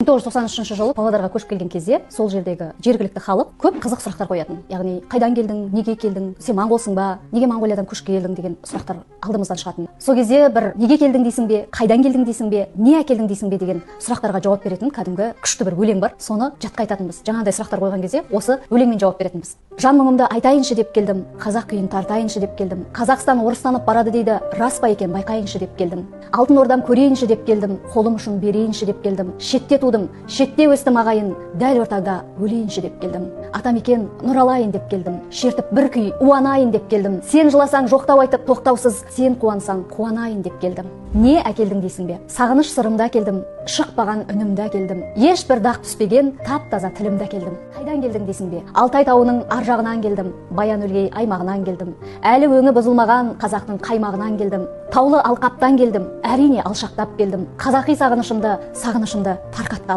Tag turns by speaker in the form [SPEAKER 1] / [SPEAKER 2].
[SPEAKER 1] 1993 жылы Павлодарға көшіп келген кезде сол жердегі жергілікті халық көп қызық сұрақтар қоятын. Яғни қайдан келдің, неге келдің, сен моңғолсың ба, неге Моңғолиядан көшіп келдің деген сұрақтар алдымыздан шығатын. Сол кезде бір неге келдің дейсің бе, қайдан келдің дейсің бе, не әкелдің дейсің бе деген сұрақтарға жауап беретін кәдімгі күшті бір өлең бар. Соны жатқа айтатынбыз. Жаңағыдай сұрақтар қойған кезде осы өлеңмен жауап беретінбіз. Жан мұңымды айтайыншы деп келдім, қазақ күйін тартайыншы деп келдім. Қазақстан орыстанып барады дейді, рас па екен байқайыншы деп келдім. Алтын ордам көрейінші деп келдім, қолым ұшын берейінші деп келдім. Шетте тудым, шетте өстім ағайын, дәл ортада өлейінші деп келдім. Атамекен нұр алайын деп келдім, шертіп бір күй уанайын деп келдім. Сен жыласаң жоқтау айтып тоқтаусыз, сен қуансаң қуанайын деп келдім. Не әкелдің дейсің бе? Сағыныш сырымда келдім, шықпаған үнімді келдім. Ешбір дақ түспеген тап-таза тілімді келдім. Қайдан келдің дейсің бе? Алтай тауының ар жағынан келдім, Баян өлгей аймағынан келдім. Әлі өңі бұзылмаған қазақтың қаймағынан келдім. Таулы алқаптан келдім, әрине алшақтап келдім. Қазақи сағынышымды тарқатқалы